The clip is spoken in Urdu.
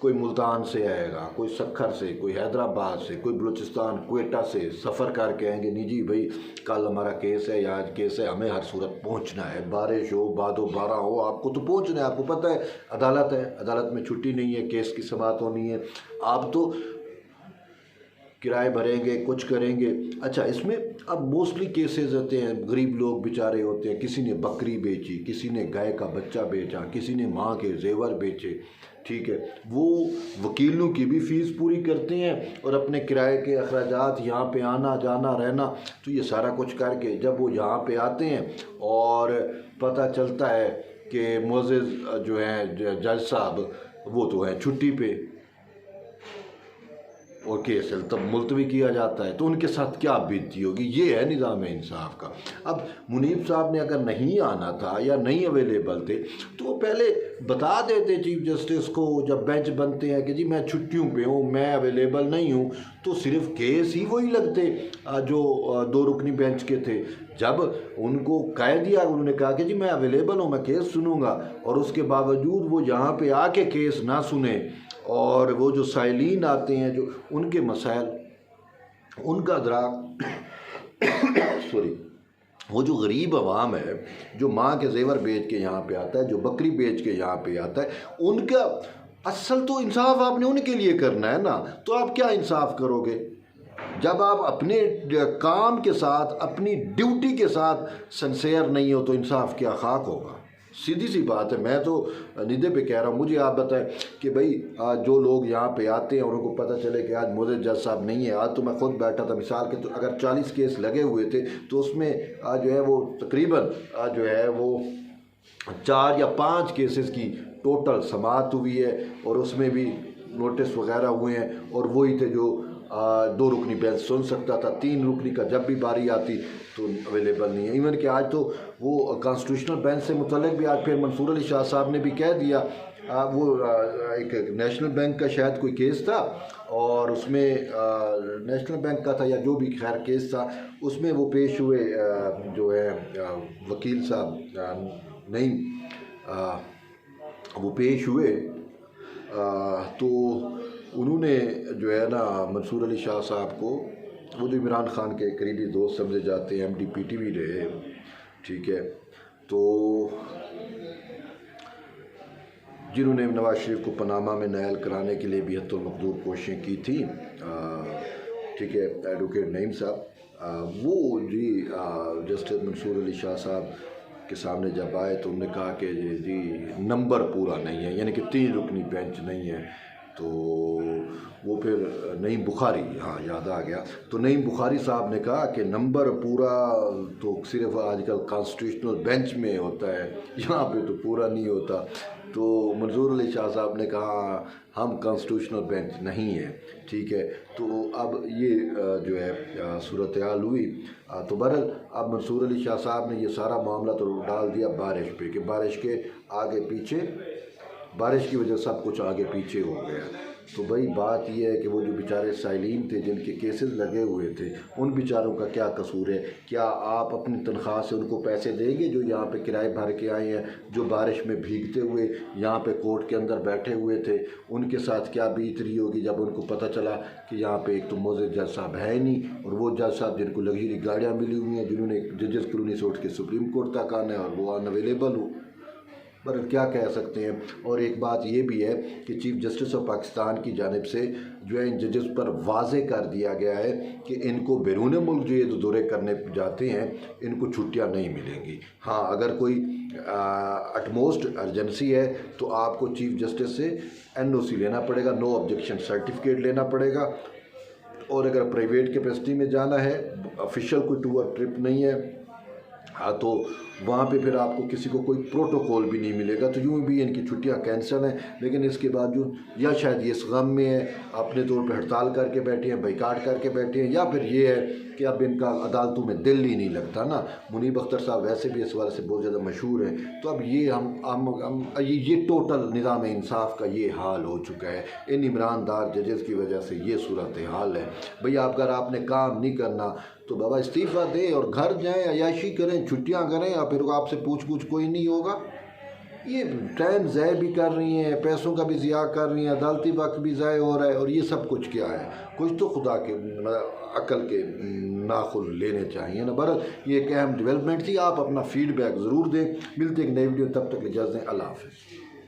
کوئی ملتان سے آئے گا، کوئی سکھر سے، کوئی حیدرآباد سے، کوئی بلوچستان کوئٹہ سے سفر کر کے آئیں گے، نہیں جی بھائی کل ہمارا کیس ہے یا آج کیس ہے، ہمیں ہر صورت پہنچنا ہے، بارش ہو باد و بارہ ہو آپ کو تو پہنچنا ہے۔ آپ کو پتہ ہے عدالت ہے، عدالت میں چھٹی نہیں ہے، کیس کی سماعت ہونی ہے، آپ تو کرائے بھریں گے، کچھ کریں گے۔ اچھا اس میں اب موسٹلی کیسز ہوتے ہیں، غریب لوگ بیچارے ہوتے ہیں، کسی نے بکری بیچی، کسی نے گائے کا بچہ بیچا، کسی نے ماں کے زیور بیچے، ٹھیک ہے، وہ وکیلوں کی بھی فیس پوری کرتے ہیں اور اپنے کرائے کے اخراجات، یہاں پہ آنا جانا رہنا، تو یہ سارا کچھ کر کے جب وہ یہاں پہ آتے ہیں اور پتہ چلتا ہے کہ معزز جو ہیں جج صاحب وہ تو ہیں چھٹی پہ اور کیس تب ملتوی کیا جاتا ہے، تو ان کے ساتھ کیا بیتتی ہوگی؟ یہ ہے نظام انصاف کا۔ اب منیب صاحب نے اگر نہیں آنا تھا یا نہیں اویلیبل تھے تو وہ پہلے بتا دیتے چیف جسٹس کو، جب بینچ بنتے ہیں کہ جی میں چھٹیوں پہ ہوں، میں اویلیبل نہیں ہوں، تو صرف کیس ہی وہی لگتے جو 2 رکنی بینچ کے تھے۔ جب ان کو کہہ دیا، انہوں نے کہا کہ جی میں اویلیبل ہوں، میں کیس سنوں گا، اور اس کے باوجود وہ یہاں پہ آ کے کیس نہ سنیں، اور وہ جو سائلین آتے ہیں جو ان کے مسائل، ان کا ادراک سوری، وہ جو غریب عوام ہے جو ماں کے زیور بیچ کے یہاں پہ آتا ہے، جو بکری بیچ کے یہاں پہ آتا ہے، ان کا اصل تو انصاف آپ نے ان کے لیے کرنا ہے نا، تو آپ کیا انصاف کرو گے جب آپ اپنے کام کے ساتھ، اپنی ڈیوٹی کے ساتھ سنسیئر نہیں ہو؟ تو انصاف کیا خاک ہوگا؟ سیدھی سی بات ہے۔ میں تو ندے پہ کہہ رہا ہوں، مجھے آپ بتائیں کہ بھائی جو لوگ یہاں پہ آتے ہیں اور ان کو پتہ چلے کہ آج معزز جج صاحب نہیں ہے، آج تو میں خود بیٹھا تھا مثال کے، تو اگر 40 کیس لگے ہوئے تھے تو اس میں جو ہے وہ تقریباً جو ہے وہ 4 یا 5 کیسز کی ٹوٹل سماعت ہوئی ہے، اور اس میں بھی نوٹس وغیرہ ہوئے ہیں، اور وہی تھے جو 2 رکنی بینچ سن سکتا تھا، 3 رکنی کا جب بھی باری آتی تو اویلیبل نہیں ہے۔ ایون کہ آج تو وہ کانسٹیٹیوشنل بینچ سے متعلق بھی آج پھر منصور علی شاہ صاحب نے بھی کہہ دیا، وہ ایک نیشنل بینک کا شاید کوئی کیس تھا، اور اس میں نیشنل بینک کا تھا یا جو بھی خیر کیس تھا، اس میں وہ پیش ہوئے جو ہے وکیل صاحب نہیں وہ پیش ہوئے، تو انہوں نے جو ہے نا منصور علی شاہ صاحب کو، وہ جو عمران خان کے قریبی دوست سمجھے جاتے ہیں، MD/PTV رہے، ٹھیک ہے، تو جنہوں نے نواز شریف کو پاناما میں نائل کرانے کے لیے بھی حتی المقدور کوششیں کی تھیں، ٹھیک ہے، ایڈوکیٹ نعیم صاحب، وہ جی جسٹس منصور علی شاہ صاحب کے سامنے جب آئے تو انہوں نے کہا کہ جی نمبر پورا نہیں ہے، یعنی کہ 3 رکنی بینچ نہیں ہے، تو وہ پھر نعیم بخاری، ہاں یاد آ گیا، تو نعیم بخاری صاحب نے کہا کہ نمبر پورا تو صرف آج کل کانسٹیٹیوشنل بینچ میں ہوتا ہے، یہاں پہ تو پورا نہیں ہوتا۔ تو منصور علی شاہ صاحب نے کہا ہم کانسٹیٹیوشنل بینچ نہیں ہیں، ٹھیک ہے، تو اب یہ جو ہے صورتحال ہوئی، تو بہرحال اب منصور علی شاہ صاحب نے یہ سارا معاملہ تو ڈال دیا بارش پہ، کہ بارش کے آگے پیچھے، بارش کی وجہ سب کچھ آگے پیچھے ہو گیا۔ تو بھائی بات یہ ہے کہ وہ جو بیچارے سائلین تھے جن کے کیسز لگے ہوئے تھے، ان بیچاروں کا کیا قصور ہے؟ کیا آپ اپنی تنخواہ سے ان کو پیسے دیں گے جو یہاں پہ کرائے بھر کے آئے ہیں، جو بارش میں بھیگتے ہوئے یہاں پہ کورٹ کے اندر بیٹھے ہوئے تھے؟ ان کے ساتھ کیا بیت رہی ہوگی جب ان کو پتہ چلا کہ یہاں پہ ایک تو معزز جج صاحب ہے نہیں، اور وہ جج صاحب جن کو لگژری گاڑیاں ملی ہوئی ہیں، جنہوں نے ججز کالونی سے اٹھ کے سپریم کورٹ تک آنا ہے، اور وہ ان اویلیبل ہو، پر کیا کہہ سکتے ہیں۔ اور ایک بات یہ بھی ہے کہ چیف جسٹس آف پاکستان کی جانب سے جو ہے ان ججز پر واضح کر دیا گیا ہے کہ ان کو بیرون ملک جو یہ دورے کرنے جاتے ہیں ان کو چھٹیاں نہیں ملیں گی۔ ہاں اگر کوئی اٹموسٹ ایمرجنسی ہے تو آپ کو چیف جسٹس سے NOC لینا پڑے گا، نو آبجیکشن سرٹیفکیٹ لینا پڑے گا، اور اگر پرائیویٹ کیپیسٹی میں جانا ہے، آفیشیل کوئی ٹور ٹرپ نہیں ہے، ہاں تو وہاں پہ پھر آپ کو کسی کو کوئی پروٹوکول بھی نہیں ملے گا، تو یوں بھی ان کی چھٹیاں کینسل ہیں۔ لیکن اس کے باوجود یا شاید یہ اس غم میں ہے، اپنے طور پہ ہڑتال کر کے بیٹھے ہیں، بائیکاٹ کر کے بیٹھے ہیں، یا پھر یہ ہے کہ اب ان کا عدالتوں میں دل ہی نہیں لگتا نا۔ منیب اختر صاحب ویسے بھی اس والے سے بہت زیادہ مشہور ہیں، تو اب یہ یہ ٹوٹل نظام انصاف کا یہ حال ہو چکا ہے، ان عمران دار ججز کی وجہ سے یہ صورتحال ہے۔ بھئی اگر آپ نے کام نہیں کرنا تو بابا استعفیٰ دیں اور گھر جائیں، عیاشی کریں، چھٹیاں کریں، یا پھر آپ سے پوچھ کوئی نہیں ہوگا۔ یہ ٹائم ضائع بھی کر رہی ہیں، پیسوں کا بھی ضیاع کر رہی ہیں، عدالتی وقت بھی ضائع ہو رہا ہے، اور یہ سب کچھ کیا ہے؟ کچھ تو خدا کے عقل کے ناخن لینے چاہیے نا۔ بہرحال یہ ایک اہم ڈیولپمنٹ تھی، آپ اپنا فیڈ بیک ضرور دیں، ملتے ایک نئی ویڈیو، تب تک اجازت دیں، اللہ حافظ۔